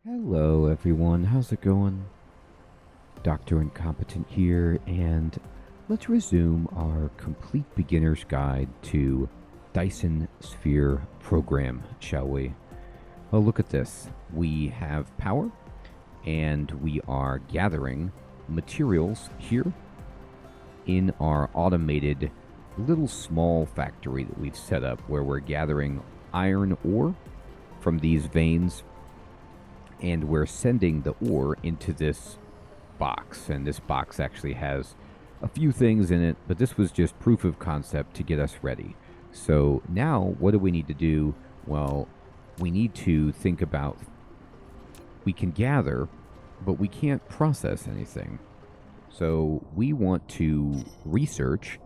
Hello everyone, how's it going? Dr. Incompetent here, and let's resume our complete beginner's guide to Dyson Sphere Program, shall we? Well, look at this. We have power, and we are gathering materials here in our automated little small factory that we've set up where we're gathering iron ore from these veins, and we're sending the ore into this box. And this box actually has a few things in it, but this was just proof of concept to get us ready. So now what do we need to do? Well, we need to think about, we can gather, but we can't process anything. So we want to research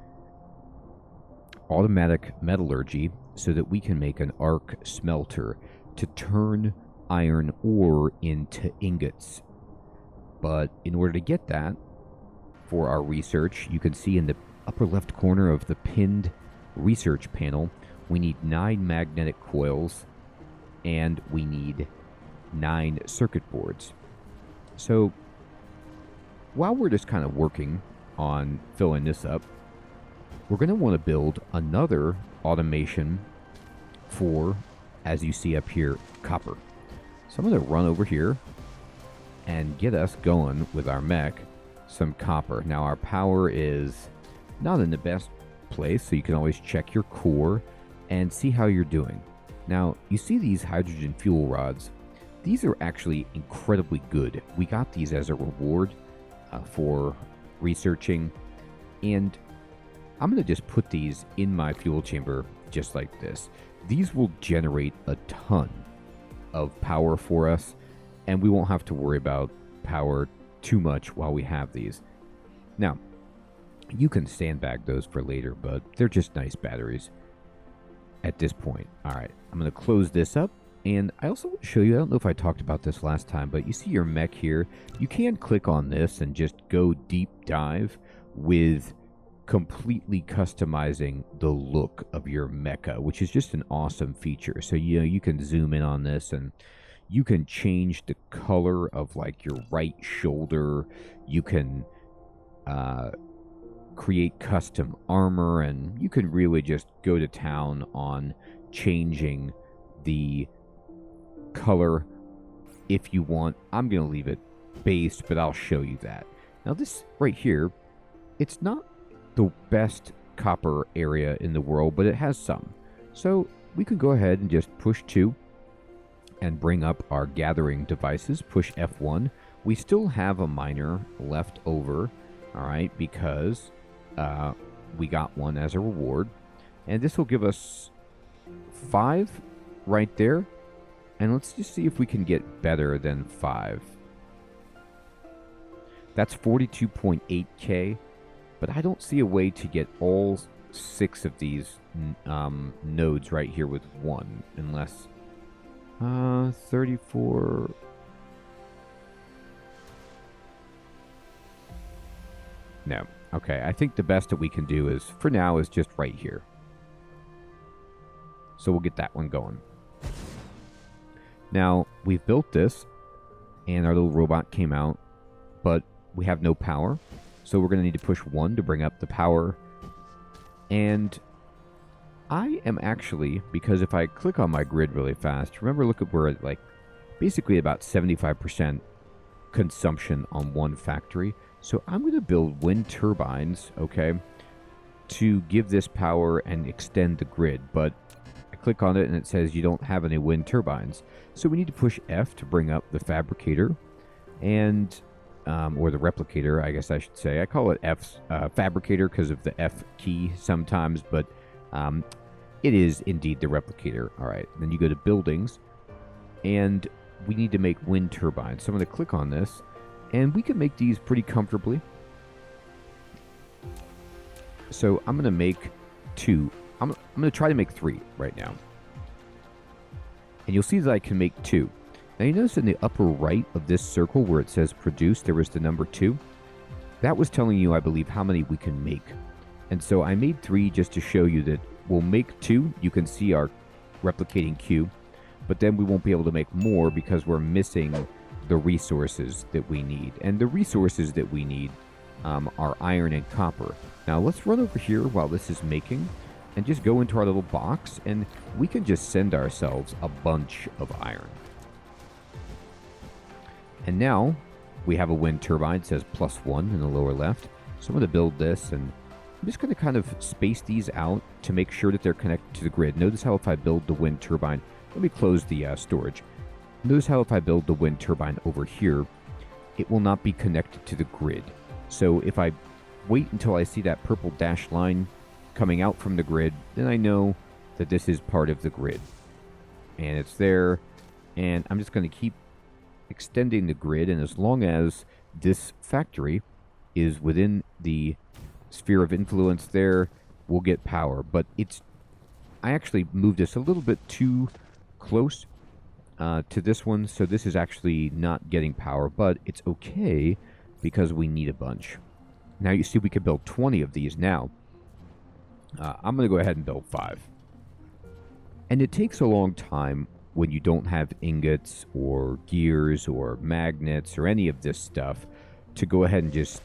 automatic metallurgy so that we can make an arc smelter to turn iron ore into ingots. But in order to get that, for our research, you can see in the upper left corner of the pinned research panel, we need 9 magnetic coils and we need 9 circuit boards. So while we're just kind of working on filling this up, we're going to want to build another automation for, as you see up here, copper. So I'm going to run over here and get us going with our mech some copper. Now our power is not in the best place, so you can always check your core and see how you're doing. Now you see these hydrogen fuel rods. These are actually incredibly good. We got these as a reward for researching, and I'm going to just put these in my fuel chamber just like this. These will generate a ton of power for us, and we won't have to worry about power too much while we have these. Now, you can sandbag those for later, but they're just nice batteries at this point. All right, I'm going to close this up. And I also want to show you, I don't know if I talked about this last time, but you see your mech here. You can click on this and just go deep dive with completely customizing the look of your mecha, which is just an awesome feature. So you can zoom in on this and you can change the color of like your right shoulder. You can create custom armor, and you can really just go to town on changing the color if you want. I'm going to leave it based, but I'll show you that. Now this right here, it's not the best copper area in the world, but it has some. So we can go ahead and just push 2 and bring up our gathering devices. Push F1. We still have a miner left over, all right, because we got one as a reward. And this will give us 5 right there. And let's just see if we can get better than 5. That's 42.8K. But I don't see a way to get all 6 of these nodes right here with 1. Unless... 34... No. Okay, I think the best that we can do is, for now, is just right here. So we'll get that one going. Now, we've built this, and our little robot came out, but we have no power. So we're going to need to push 1 to bring up the power. And I am actually, because if I click on my grid really fast, remember, look at where it, like, basically about 75% consumption on one factory. So I'm going to build wind turbines, okay, to give this power and extend the grid. But I click on it and it says you don't have any wind turbines. So we need to push F to bring up the fabricator and... or the replicator, I guess I should say. I call it fabricator because of the F key sometimes, but it is indeed the replicator. All right, then you go to buildings, and we need to make wind turbines. So I'm going to click on this, and we can make these pretty comfortably. So I'm going to make 2. I'm going to try to make 3 right now. And you'll see that I can make 2. Now you notice in the upper right of this circle where it says produce, there was the number 2. That was telling you, I believe, how many we can make. And so I made 3 just to show you that we'll make 2. You can see our replicating cube. but then we won't be able to make more because we're missing the resources that we need. And the resources that we need are iron and copper. Now let's run over here while this is making and just go into our little box, and we can just send ourselves a bunch of iron. And now we have a wind turbine. It says +1 in the lower left. So I'm going to build this, and I'm just going to kind of space these out to make sure that they're connected to the grid. Notice how if I build the wind turbine, let me close the storage. Notice how if I build the wind turbine over here, it will not be connected to the grid. So if I wait until I see that purple dashed line coming out from the grid, then I know that this is part of the grid. And it's there, and I'm just going to keep extending the grid, and as long as this factory is within the sphere of influence there, we'll get power. But I actually moved this a little bit too close to this one, so this is actually not getting power, but it's okay because we need a bunch. Now you see we can build 20 of these now. I'm going to go ahead and build 5. And it takes a long time when you don't have ingots or gears or magnets or any of this stuff to go ahead and just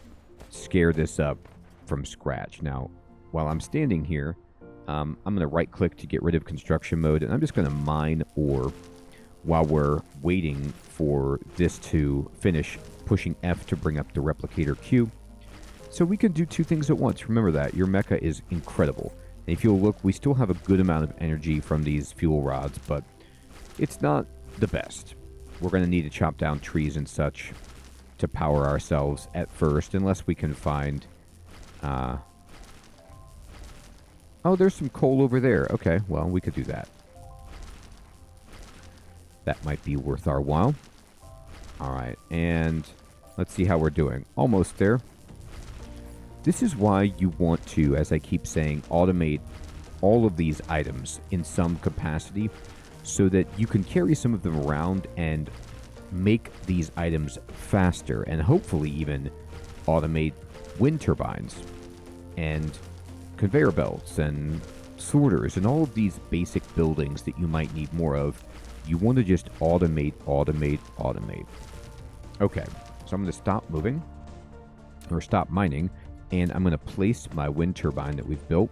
scare this up from scratch. Now, while I'm standing here, I'm going to right click to get rid of construction mode, and I'm just going to mine ore while we're waiting for this to finish, pushing F to bring up the replicator queue. So we can do 2 things at once. Remember that. Your mecha is incredible. And if you'll look, we still have a good amount of energy from these fuel rods, but it's not the best. We're going to need to chop down trees and such to power ourselves at first, unless we can find... oh, there's some coal over there. Okay, well, we could do that. That might be worth our while. All right, and let's see how we're doing. Almost there. This is why you want to, as I keep saying, automate all of these items in some capacity so that you can carry some of them around and make these items faster, and hopefully even automate wind turbines and conveyor belts and sorters and all of these basic buildings that you might need more of. You want to just automate. Okay, so I'm going to stop moving, or stop mining, and I'm going to place my wind turbine that we've built,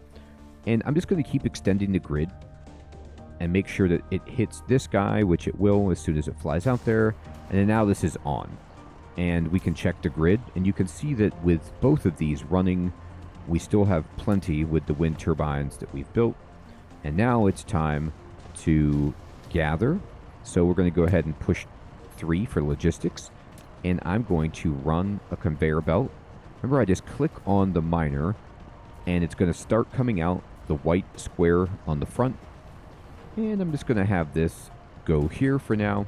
and I'm just going to keep extending the grid and make sure that it hits this guy, which it will as soon as it flies out there, and then now this is on. And we can check the grid, and you can see that with both of these running, we still have plenty with the wind turbines that we've built. And now it's time to gather. So we're going to go ahead and push 3 for logistics, and I'm going to run a conveyor belt. Remember, I just click on the miner, and it's going to start coming out the white square on the front. And I'm just going to have this go here for now.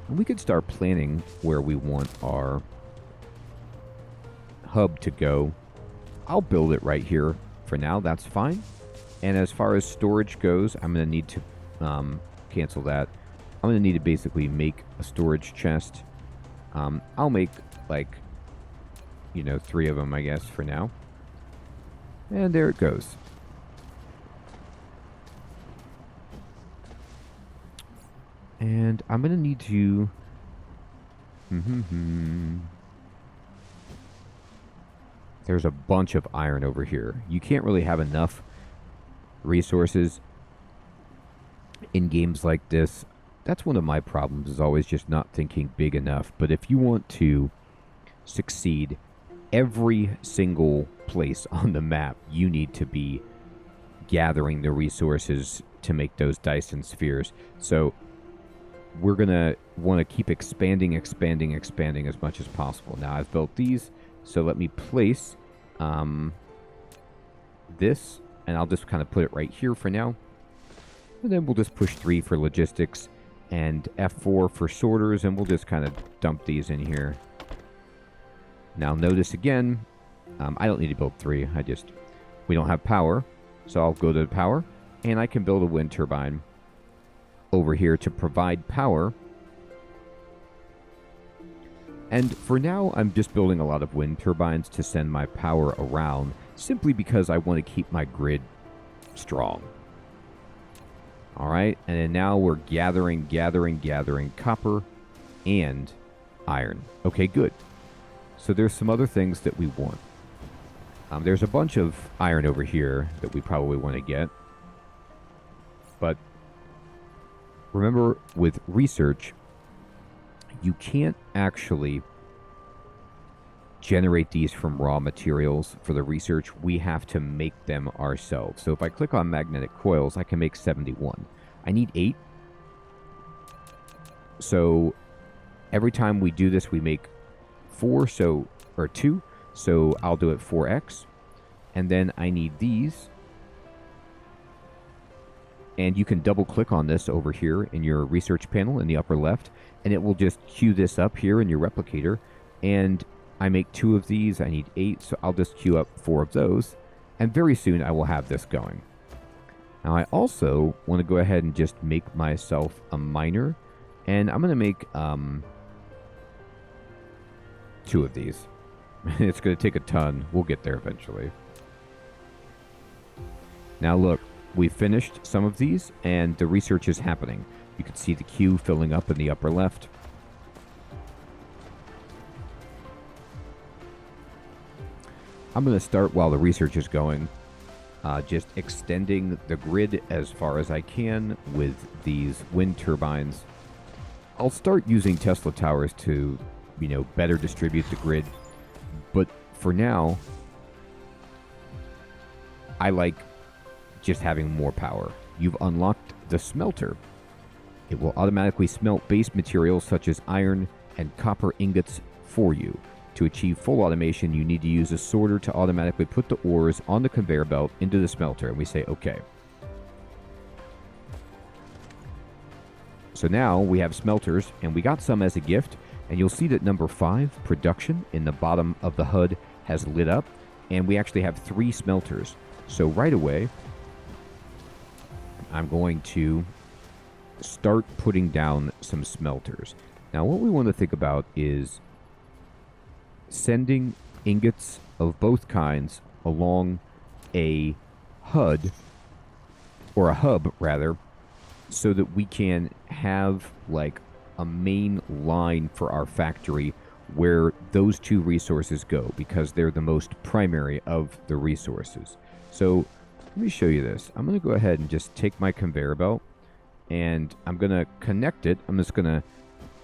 And we could start planning where we want our hub to go. I'll build it right here for now. That's fine. And as far as storage goes, I'm going to need to cancel that. I'm going to need to basically make a storage chest. I'll make, like, 3 of them, I guess, for now. And there it goes. And I'm going to need to... There's a bunch of iron over here. You can't really have enough resources in games like this. That's one of my problems, is always just not thinking big enough. But if you want to succeed, every single place on the map, you need to be gathering the resources to make those Dyson spheres. So we're going to want to keep expanding as much as possible. Now, I've built these, so let me place this, and I'll just kind of put it right here for now. And then we'll just push 3 for logistics and F4 for sorters, and we'll just kind of dump these in here. Now, notice again, I don't need to build 3. We don't have power, so I'll go to the power, and I can build a wind turbine over here to provide power. And for now, I'm just building a lot of wind turbines to send my power around, simply because I want to keep my grid strong. All right, and then now we're gathering copper and iron. Okay, good. So there's some other things that we want. There's a bunch of iron over here that we probably want to get. But remember, with research, you can't actually generate these from raw materials for the research. We have to make them ourselves. So if I click on magnetic coils, I can make 71. I need 8. So every time we do this, we make 4, or 2. So I'll do it 4x. And then I need these. And you can double click on this over here in your research panel in the upper left. And it will just queue this up here in your replicator. And I make 2 of these. I need 8, so I'll just queue up 4 of those. And very soon I will have this going. Now I also want to go ahead and just make myself a miner. And I'm going to make 2 of these. It's going to take a ton. We'll get there eventually. Now look, we finished some of these and the research is happening. You can see the queue filling up in the upper left. I'm going to start while the research is going, just extending the grid as far as I can with these wind turbines. I'll start using Tesla towers to, better distribute the grid. But for now, I like just having more power. You've unlocked the smelter. It will automatically smelt base materials such as iron and copper ingots for you. To achieve full automation, you need to use a sorter to automatically put the ores on the conveyor belt into the smelter, and we say OK. So now we have smelters, and we got some as a gift, and you'll see that number 5, production, in the bottom of the HUD has lit up, and we actually have 3 smelters. So right away, I'm going to start putting down some smelters. Now what we want to think about is sending ingots of both kinds along a HUD, or a hub rather, so that we can have like a main line for our factory where those 2 resources go, because they're the most primary of the resources. So let me show you this. I'm going to go ahead and just take my conveyor belt and I'm going to connect it. Let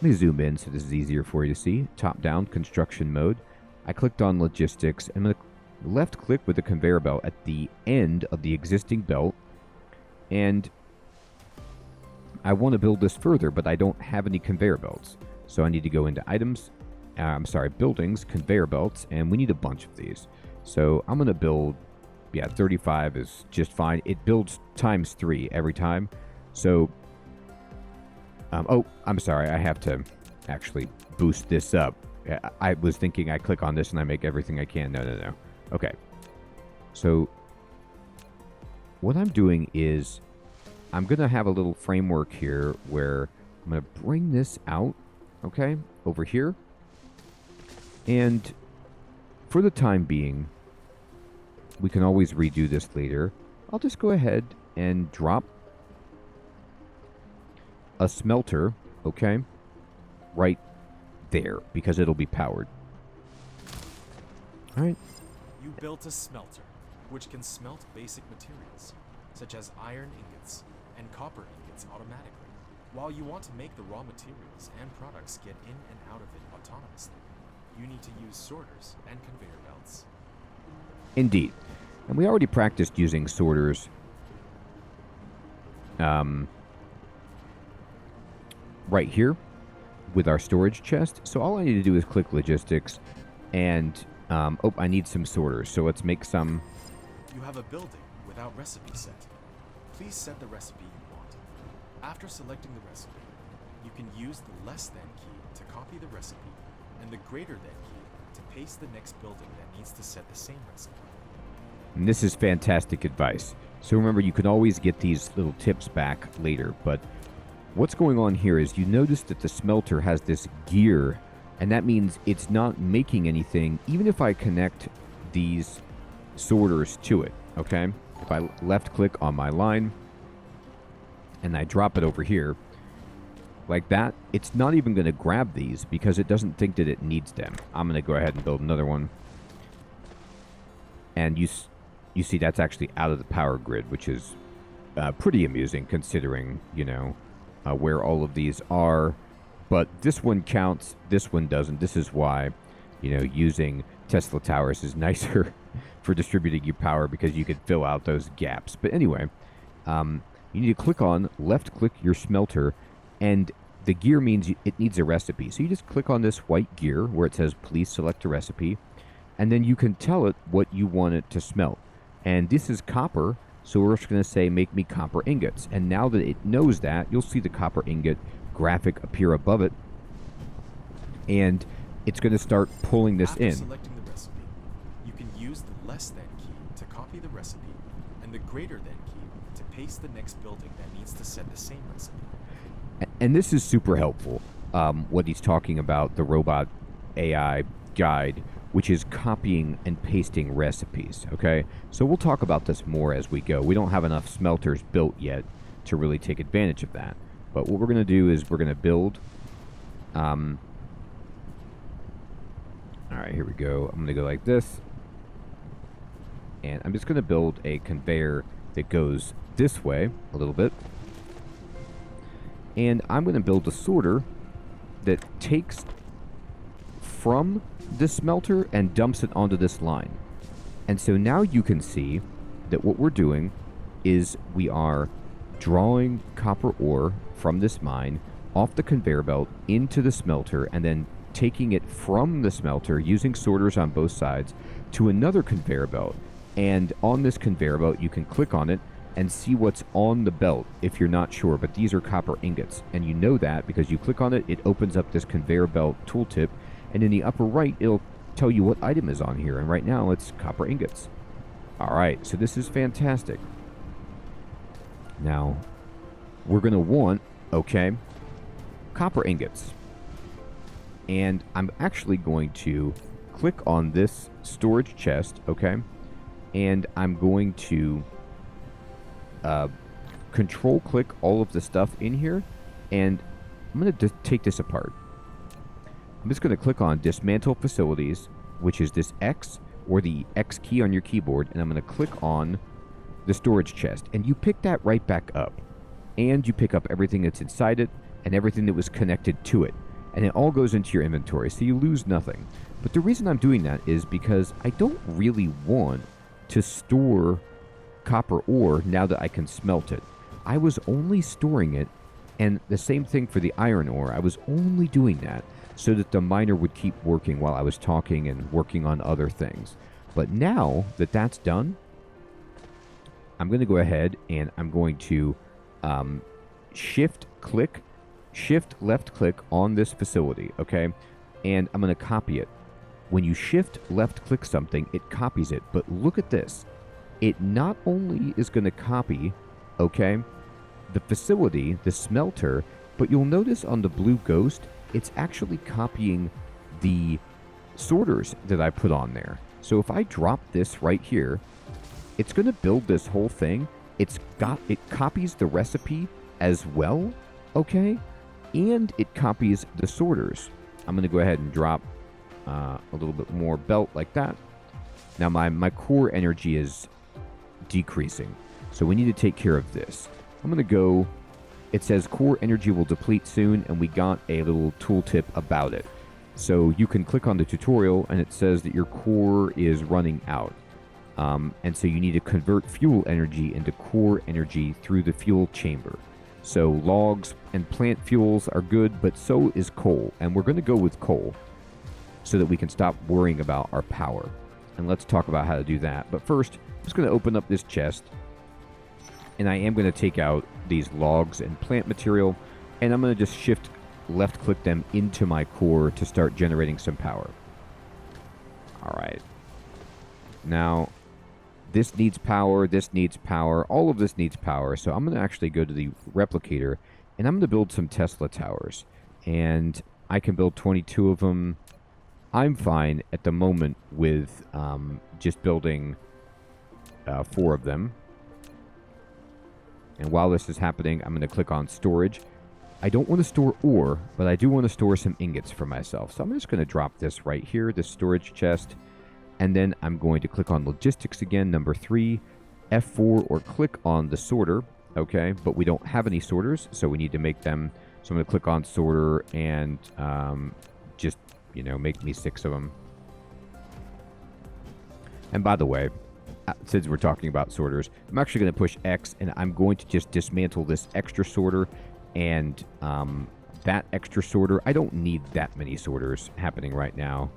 me zoom in so this is easier for you to see. Top down construction mode. I clicked on logistics. I'm going to left click with the conveyor belt at the end of the existing belt. And I want to build this further, but I don't have any conveyor belts. So I need to go into items, buildings, conveyor belts, and we need a bunch of these. So I'm going to build, 35 is just fine. It builds times 3 every time. So, I'm sorry, I have to actually boost this up. I was thinking I click on this and I make everything I can. No. Okay. So, what I'm doing is I'm going to have a little framework here where I'm going to bring this out, okay, over here. And for the time being, we can always redo this later. I'll just go ahead and drop a smelter, okay, right there, because it'll be powered. All right. You built a smelter, which can smelt basic materials, such as iron ingots and copper ingots automatically. While you want to make the raw materials and products get in and out of it autonomously, you need to use sorters and conveyor belts. Indeed. And we already practiced using sorters right here with our storage chest. So all I need to do is click logistics and I need some sorters. So let's make some. You have a building without recipe set. Please set the recipe you want. After selecting the recipe, you can use the less than key to copy the recipe and the greater than key to paste the next building that needs to set the same recipe. And this is fantastic advice. So remember, you can always get these little tips back later, but what's going on here is you notice that the smelter has this gear, and that means it's not making anything, even if I connect these sorters to it, okay? If I left click on my line, and I drop it over here, like that, it's not even going to grab these because it doesn't think that it needs them. I'm going to go ahead and build another one. And you see that's actually out of the power grid, which is pretty amusing considering, you know, where all of these are. But this one counts, this one doesn't. This is why, you know, using Tesla towers is nicer for distributing your power, because you can fill out those gaps. But anyway, you need to click on, left-click your smelter, and the gear means it needs a recipe. So you just click on this white gear where it says, please select a recipe, and then you can tell it what you want it to smelt. And this is copper, so we're just going to say, make me copper ingots. And now that it knows that, you'll see the copper ingot graphic appear above it, and it's going to start pulling this in. After selecting the recipe, you can use the less than key to copy the recipe, and the greater than key to paste the next building that needs to set the same recipe. And this is super helpful, what he's talking about, the robot AI guide, which is copying and pasting recipes, okay? So we'll talk about this more as we go. We don't have enough smelters built yet to really take advantage of that. But what we're going to do is we're going to build... all right, here we go. I'm going to go like this. And I'm just going to build a conveyor that goes this way a little bit. And I'm going to build a sorter that takes from this smelter and dumps it onto this line. And so now you can see that what we're doing is we are drawing copper ore from this mine off the conveyor belt into the smelter, and then taking it from the smelter using sorters on both sides to another conveyor belt. And on this conveyor belt, you can click on it and see what's on the belt if you're not sure, but these are copper ingots. And you know that because you click on it, it opens up this conveyor belt tooltip, and in the upper right, it'll tell you what item is on here. And right now, it's copper ingots. All right, so this is fantastic. Now, we're going to want, okay, copper ingots. And I'm actually going to click on this storage chest, okay? And I'm going to control click all of the stuff in here, and I'm going to take this apart. I'm just going to click on dismantle facilities, which is this X or the X key on your keyboard, and I'm going to click on the storage chest, and you pick that right back up, and you pick up everything that's inside it and everything that was connected to it, and it all goes into your inventory, so you lose nothing. But the reason I'm doing that is because I don't really want to store copper ore now that I can smelt it. I was only storing it, and the same thing for the iron ore. I was only doing that so that the miner would keep working while I was talking and working on other things. But now that that's done, I'm going to go ahead and I'm going to shift left click on this facility, okay? And I'm going to copy it. When you shift left click something, it copies it. But look at this. It not only is going to copy, okay, the facility, the smelter, but you'll notice on the blue ghost, it's actually copying the sorters that I put on there. So if I drop this right here, it's going to build this whole thing. It copies the recipe as well, okay? And it copies the sorters. I'm going to go ahead and drop a little bit more belt like that. Now my core energy is decreasing, so we need to take care of this. I'm going to go, it says core energy will deplete soon, and we got a little tooltip about it. So you can click on the tutorial, and it says that your core is running out. And so you need to convert fuel energy into core energy through the fuel chamber. So logs and plant fuels are good, but so is coal. And we're going to go with coal so that we can stop worrying about our power. And let's talk about how to do that. But first, I'm just going to open up this chest. And I am going to take out these logs and plant material. And I'm going to just shift left click them into my core to start generating some power. All right. Now, this needs power, this needs power, all of this needs power. So I'm going to actually go to the replicator, and I'm going to build some Tesla towers. And I can build 22 of them. I'm fine at the moment with just building 4 of them. And while this is happening, I'm going to click on storage. I don't want to store ore, but I do want to store some ingots for myself. So I'm just going to drop this right here, this storage chest. And then I'm going to click on logistics again, number 3, F4, or click on the sorter. Okay, but we don't have any sorters, so we need to make them. So I'm going to click on sorter and just, make me 6 of them. And by the way, since we're talking about sorters, I'm actually going to push X, and I'm going to just dismantle this extra sorter. And that extra sorter, I don't need that many sorters happening right now.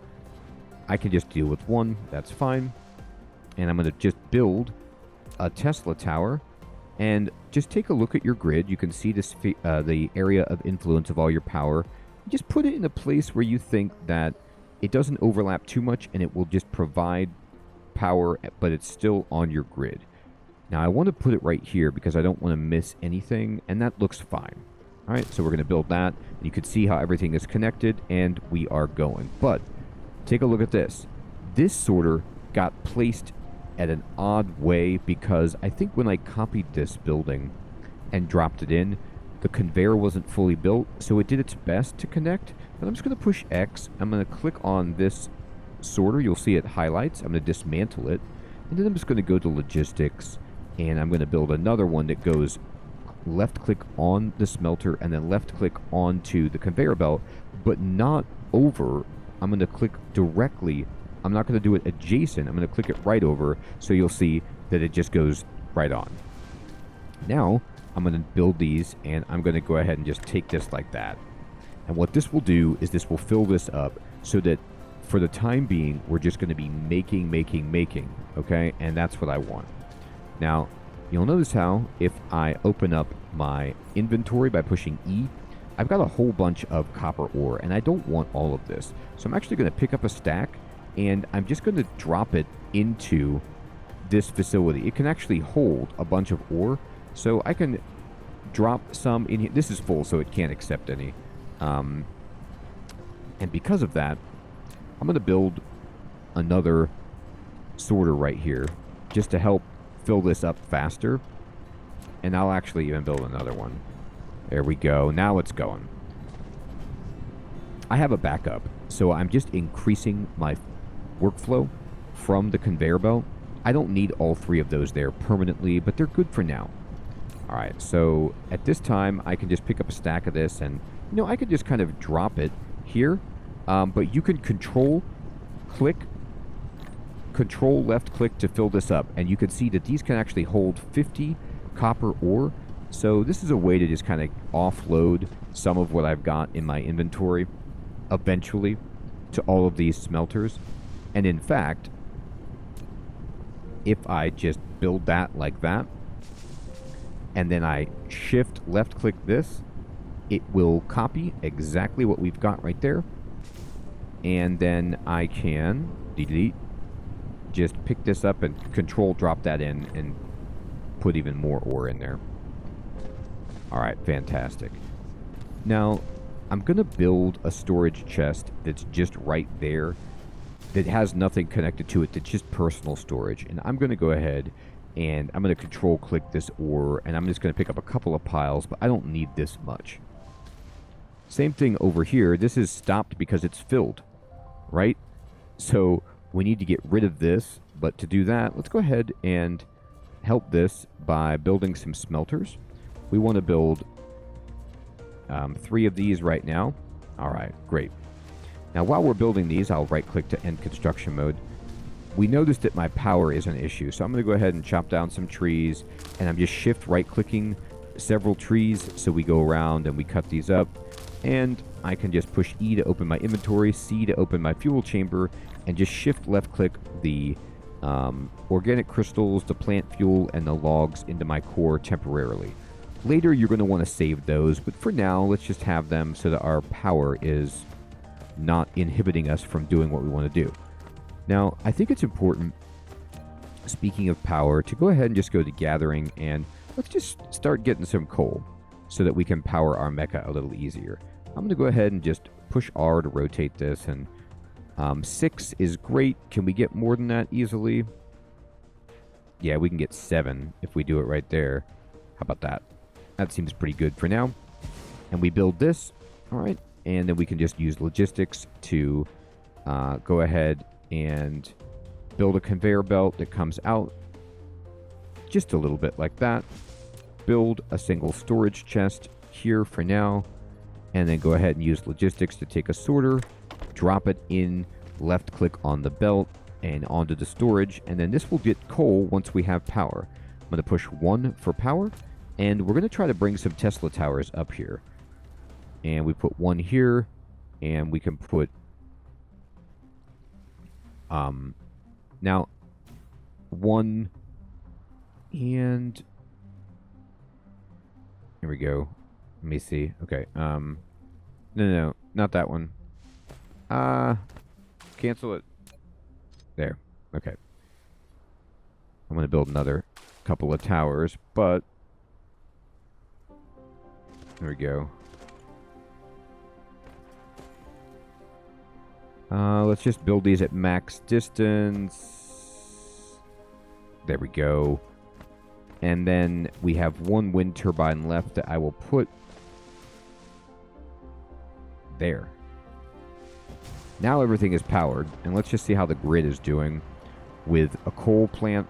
I can just deal with one, that's fine. And I'm going to just build a Tesla tower. And just take a look at your grid. You can see this, the area of influence of all your power. Just put it in a place where you think that it doesn't overlap too much and it will just provide power, but it's still on your grid. Now I want to put it right here because I don't want to miss anything, and that looks fine. All right, so we're going to build that. You can see how everything is connected, and we are going. But take a look at this. This sorter got placed at an odd way because I think when I copied this building and dropped it in, the conveyor wasn't fully built, so it did its best to connect. But I'm just going to push X. I'm going to click on this sorter. You'll see it highlights. I'm going to dismantle it. And then I'm just going to go to logistics, and I'm going to build another one that goes left click on the smelter and then left click onto the conveyor belt, but not over. I'm going to click directly. I'm not going to do it adjacent. I'm going to click it right over, so you'll see that it just goes right on. Now I'm going to build these, and I'm going to go ahead and just take this like that. And what this will do is this will fill this up so that for the time being, we're just going to be making, okay? And that's what I want. Now, you'll notice how if I open up my inventory by pushing E, I've got a whole bunch of copper ore, and I don't want all of this. So I'm actually going to pick up a stack, and I'm just going to drop it into this facility. It can actually hold a bunch of ore, so I can drop some in here. This is full, so it can't accept any. And because of that, I'm going to build another sorter right here just to help fill this up faster. And I'll actually even build another one. There we go. Now it's going. I have a backup, so I'm just increasing my workflow from the conveyor belt. I don't need all 3 of those there permanently, but they're good for now. All right, so at this time, I can just pick up a stack of this, and I could just kind of drop it here. But you can control left click to fill this up, and you can see that these can actually hold 50 copper ore. So this is a way to just kind of offload some of what I've got in my inventory eventually to all of these smelters. And in fact, if I just build that like that, and then I shift left click this, it will copy exactly what we've got right there. And then I can delete, just pick this up and control drop that in and put even more ore in there. All right, fantastic. Now, I'm going to build a storage chest that's just right there that has nothing connected to it, that's just personal storage. And I'm going to go ahead and I'm going to control click this ore, and I'm just going to pick up a couple of piles, but I don't need this much. Same thing over here. This is stopped because it's filled, right? So we need to get rid of this, but to do that, let's go ahead and help this by building some smelters. We want to build 3 of these right now. All right, great. Now, while we're building these, I'll right-click to end construction mode. We noticed that my power is an issue, so I'm going to go ahead and chop down some trees, and I'm just shift right-clicking several trees, so we go around and we cut these up, and I can just push E to open my inventory, C to open my fuel chamber, and just shift left-click the organic crystals, the plant fuel, and the logs into my core temporarily. Later, you're going to want to save those, but for now, let's just have them so that our power is not inhibiting us from doing what we want to do. Now, I think it's important, speaking of power, to go ahead and just go to gathering, and let's just start getting some coal so that we can power our mecha a little easier. I'm going to go ahead and just push R to rotate this, and 6 is great. Can we get more than that easily? Yeah, we can get 7 if we do it right there. How about that? That seems pretty good for now. And we build this. All right. And then we can just use logistics to go ahead and build a conveyor belt that comes out just a little bit like that. Build a single storage chest here for now. And then go ahead and use logistics to take a sorter, drop it in, left click on the belt and onto the storage. And then this will get coal once we have power. I'm going to push 1 for power. And we're going to try to bring some Tesla towers up here. And we put 1 here. And we can put... now, 1... And... Here we go. Let me see. Okay. No, not that one. Cancel it. There. Okay. I'm going to build another couple of towers, but... There we go. Let's just build these at max distance. There we go. And then we have 1 wind turbine left that I will put there. Now everything is powered, and let's just see how the grid is doing with a coal plant,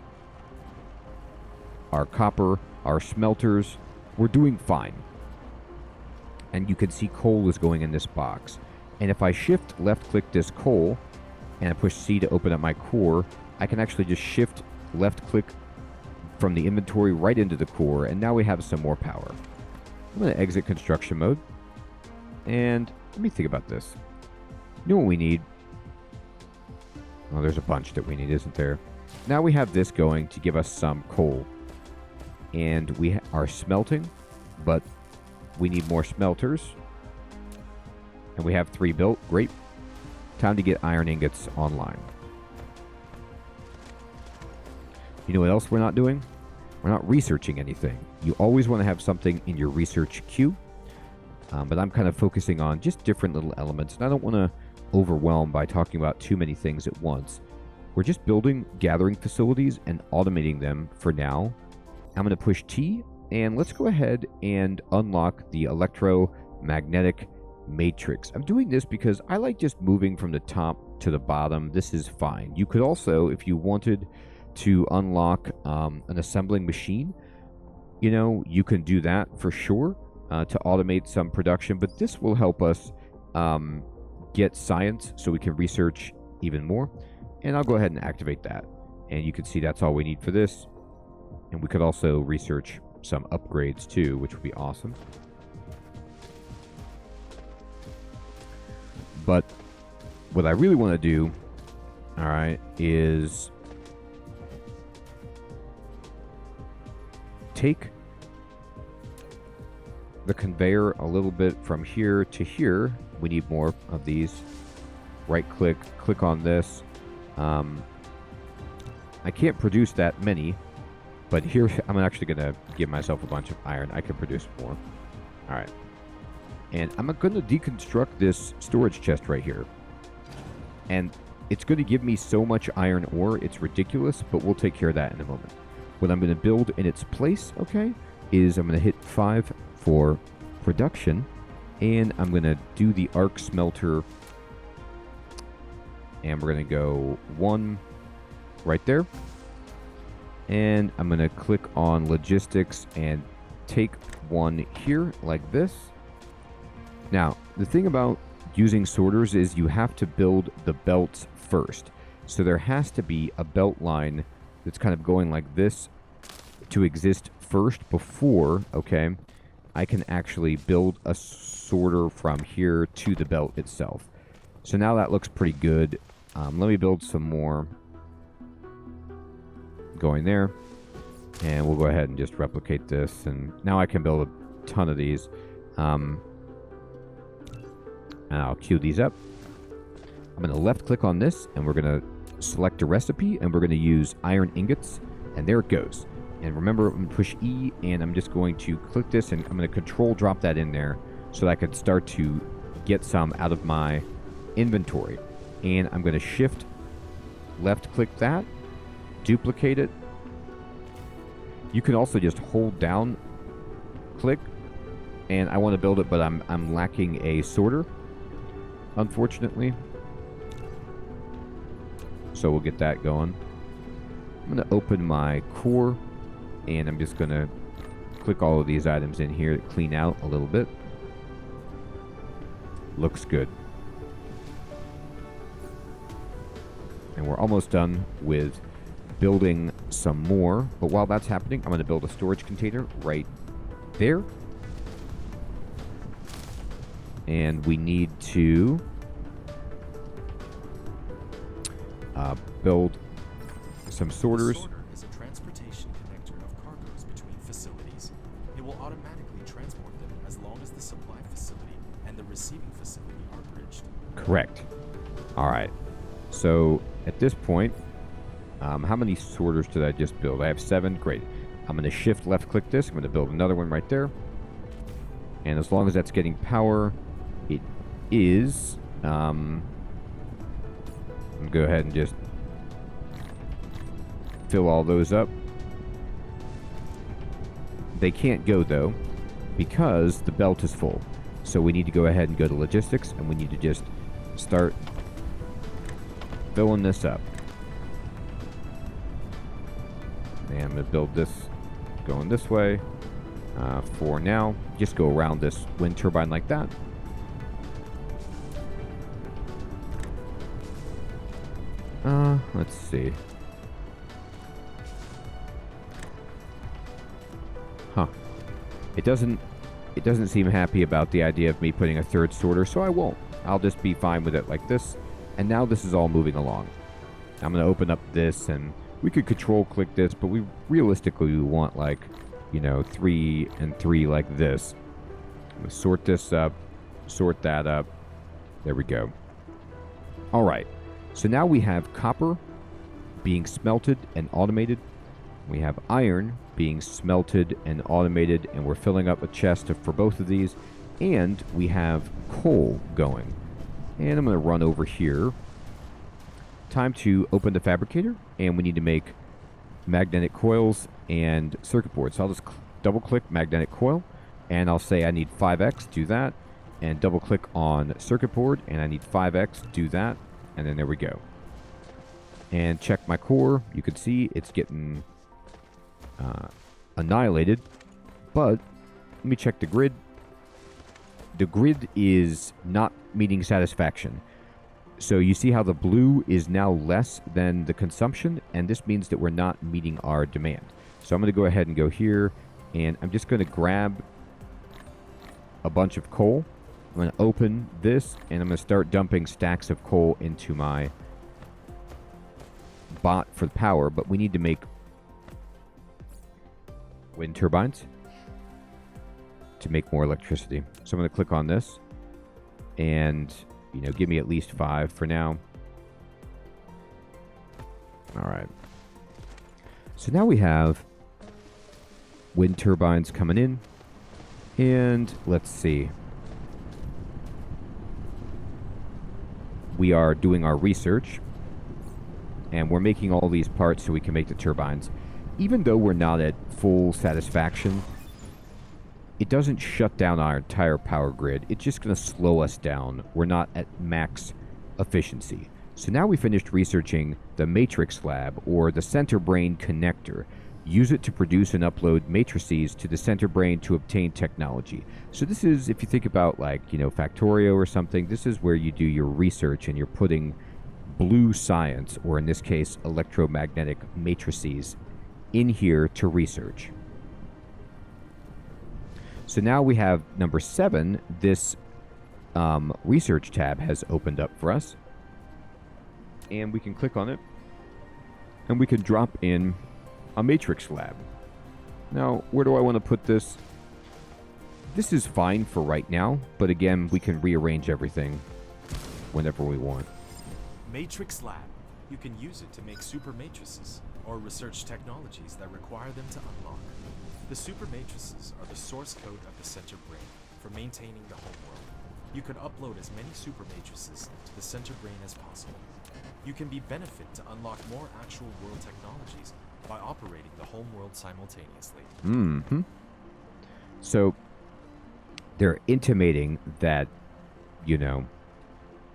our copper, our smelters. We're doing fine. And you can see coal is going in this box. And if I shift left click this coal and I push C to open up my core, I can actually just shift left click from the inventory right into the core, and now we have some more power. I'm going to exit construction mode. And let me think about this. You know what we need? Oh, there's a bunch that we need, isn't there? Now we have this going to give us some coal. And we are smelting, but we need more smelters. And we have 3 built. Great. Time to get iron ingots online. You know what else we're not doing? We're not researching anything. You always want to have something in your research queue. But I'm kind of focusing on just different little elements. And I don't want to overwhelm by talking about too many things at once. We're just building gathering facilities and automating them for now. I'm going to push T. And let's go ahead and unlock the electromagnetic matrix. I'm doing this because I like just moving from the top to the bottom. This is fine. You could also, if you wanted to unlock an assembling machine, you know, you can do that for sure to automate some production, but this will help us get science so we can research even more. And I'll go ahead and activate that. And you can see that's all we need for this. And we could also research some upgrades too, which would be awesome. But what I really want to do, all right, is take the conveyor a little bit from here to here. We need more of these. Right click, click on this. I can't produce that many, but here I'm actually going to give myself a bunch of iron. I can produce more. All right. And I'm going to deconstruct this storage chest right here. And it's going to give me so much iron ore, it's ridiculous, but we'll take care of that in a moment. What I'm going to build in its place, okay, is I'm going to hit 5 for production. And I'm going to do the arc smelter. And we're going to go 1 right there. And I'm going to click on logistics and take 1 here like this. Now, the thing about using sorters is you have to build the belts first. So there has to be a belt line that's kind of going like this to exist first before, okay, I can actually build a sorter from here to the belt itself. So now that looks pretty good. Let me build some more going there. And we'll go ahead and just replicate this. And now I can build a ton of these. And I'll queue these up. I'm going to left click on this and we're going to select a recipe and we're going to use iron ingots. And there it goes. And remember, I'm going to push E and I'm just going to click this and I'm going to control drop that in there so that I can start to get some out of my inventory. And I'm going to shift left click that, duplicate it. You can also just hold down click, and I want to build it, but I'm lacking a sorter, unfortunately. So we'll get that going. I'm going to open my core, and I'm just going to click all of these items in here to clean out a little bit. Looks good. And we're almost done with building some more. But while that's happening, I'm going to build a storage container right there. And we need to build some sorters. A sorter is a transportation connector of cargoes between facilities. It will automatically transport them as long as the supply facility and the receiving facility are bridged. Correct. All right. So at this point, how many sorters did I just build? I have 7. Great. I'm going to shift left click this. I'm going to build another one right there. And as long as that's getting power, it is. I'm going to go ahead and just fill all those up. They can't go though because the belt is full. So we need to go ahead and go to logistics, and we need to just start filling this up. And I'm going to build this going this way. For now, just go around this wind turbine like that. Let's see. Huh. It doesn't seem happy about the idea of me putting a third sorter, so I won't. I'll just be fine with it like this. And now this is all moving along. I'm going to open up this, and we could control click this, but we realistically want like, 3 and 3 like this. I'm going to sort this up, sort that up. There we go. All right. So now we have copper being smelted and automated. We have iron being smelted and automated, and we're filling up a chest for both of these. And we have coal going. And I'm going to run over here. Time to open the fabricator, and we need to make magnetic coils and circuit boards. So I'll just double click magnetic coil, and I'll say I need 5x, do that, and double click on circuit board, and I need 5x, do that, and then there we go. And check my core. You can see it's getting annihilated, but let me check the grid. The grid is not meeting satisfaction. So you see how the blue is now less than the consumption, and this means that we're not meeting our demand. So I'm going to go ahead and go here, and I'm just going to grab a bunch of coal. I'm going to open this, and I'm going to start dumping stacks of coal into my bot for the power, but we need to make wind turbines to make more electricity. So I'm going to click on this, and give me at least 5 for now. All right. So now we have wind turbines coming in. And let's see. We are doing our research. And we're making all these parts so we can make the turbines. Even though we're not at full satisfaction, it doesn't shut down our entire power grid. It's just going to slow us down. We're not at max efficiency. So now we finished researching the matrix lab, or the center brain connector. Use it to produce and upload matrices to the center brain to obtain technology. So this is, if you think about Factorio or something, this is where you do your research and you're putting blue science, or in this case, electromagnetic matrices, in here to research. So now we have number 7. This research tab has opened up for us. And we can click on it. And we can drop in a matrix lab. Now, where do I want to put this? This is fine for right now. But again, we can rearrange everything whenever we want. Matrix lab. You can use it to make super matrices or research technologies that require them to unlock. The super matrices are the source code of the center brain for maintaining the home world. You can upload as many super matrices to the center brain as possible. You can be benefit to unlock more actual world technologies by operating the home world simultaneously. So they're intimating that, you know,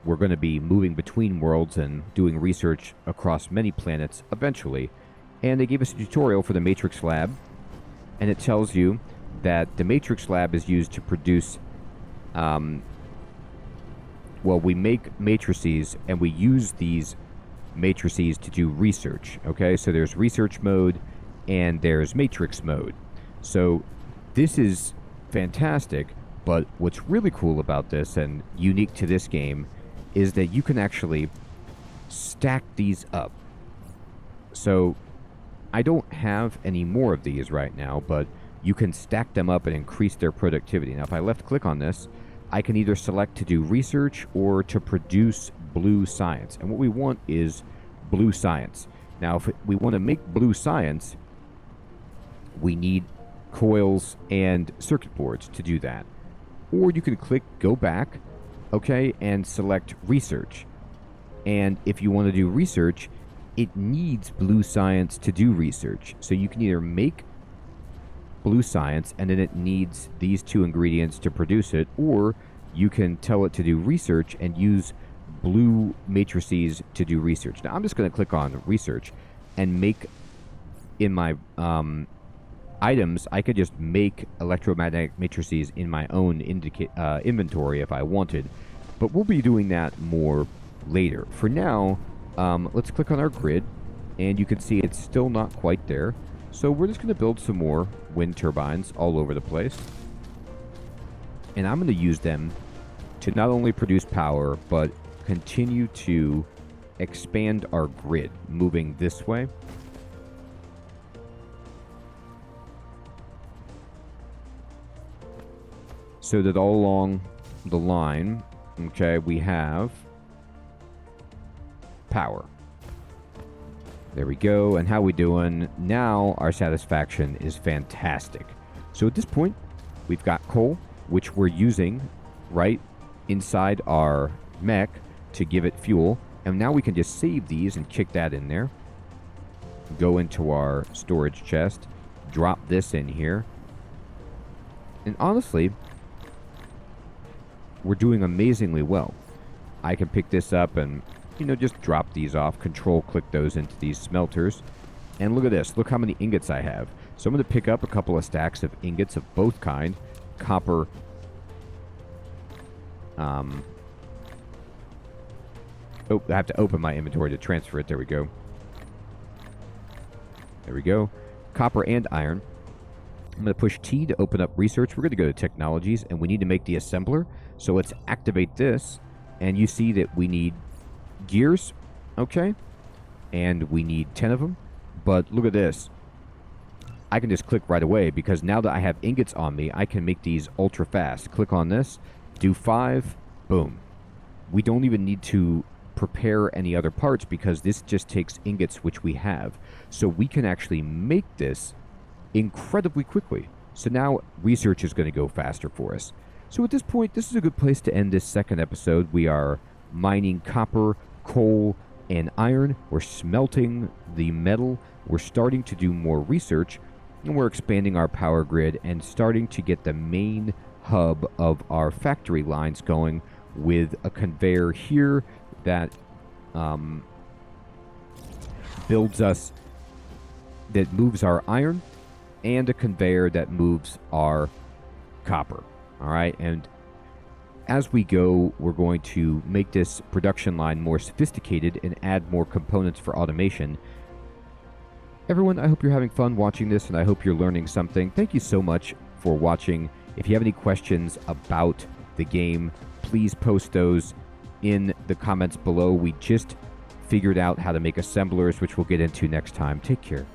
we're going to be moving between worlds and doing research across many planets eventually. And they gave us a tutorial for the Matrix Lab, and it tells you that the Matrix Lab is used to produce, well, we make matrices, and we use these matrices to do research, okay? So there's research mode, and there's matrix mode. So this is fantastic, but what's really cool about this, and unique to this game, is that you can actually stack these up. So I don't have any more of these right now, but you can stack them up and increase their productivity. Now, if I left click on this, I can either select to do research or to produce blue science. And what we want is blue science. Now, if we want to make blue science, we need coils and circuit boards to do that. Or you can click go back, okay, and select research. And if you want to do research, it needs blue science to do research. So you can either make blue science and then it needs these two ingredients to produce it, or you can tell it to do research and use blue matrices to do research. Now I'm just going to click on research and make in my items, I could just make electromagnetic matrices in my own inventory if I wanted, but we'll be doing that more later. For now, let's click on our grid, and you can see it's still not quite there. So we're just going to build some more wind turbines all over the place, and I'm going to use them to not only produce power, but continue to expand our grid, moving this way. So that all along the line, okay, we have power. There we go. And how we doing? Now our satisfaction is fantastic. So at this point, we've got coal, which we're using right inside our mech to give it fuel. And now we can just save these and kick that in there. Go into our storage chest, drop this in here. And honestly, we're doing amazingly well. I can pick this up and, you know, just drop these off, control click those into these smelters. And look at this, look how many ingots I have. So I'm going to pick up a couple of stacks of ingots of both kind, copper, oh, I have to open my inventory to transfer it. There we go. There we go. Copper and iron. I'm going to push T to open up research. We're going to go to technologies, and we need to make the assembler. So let's activate this, and you see that we need gears, okay? And we need 10 of them. But look at this. I can just click right away, because now that I have ingots on me, I can make these ultra fast. Click on this, do 5, boom. We don't even need to prepare any other parts, because this just takes ingots, which we have. So we can actually make this incredibly quickly. So now research is going to go faster for us. So at this point, this is a good place to end this second episode. We are mining copper, coal, and iron. We're smelting the metal. We're starting to do more research, and we're expanding our power grid and starting to get the main hub of our factory lines going with a conveyor here that builds us, that moves our iron, and a conveyor that moves our copper. All right, and as we go, we're going to make this production line more sophisticated and add more components for automation. Everyone, I hope you're having fun watching this, and I hope you're learning something. Thank you so much for watching. If you have any questions about the game, please post those in the comments below. We just figured out how to make assemblers, which we'll get into next time. Take care.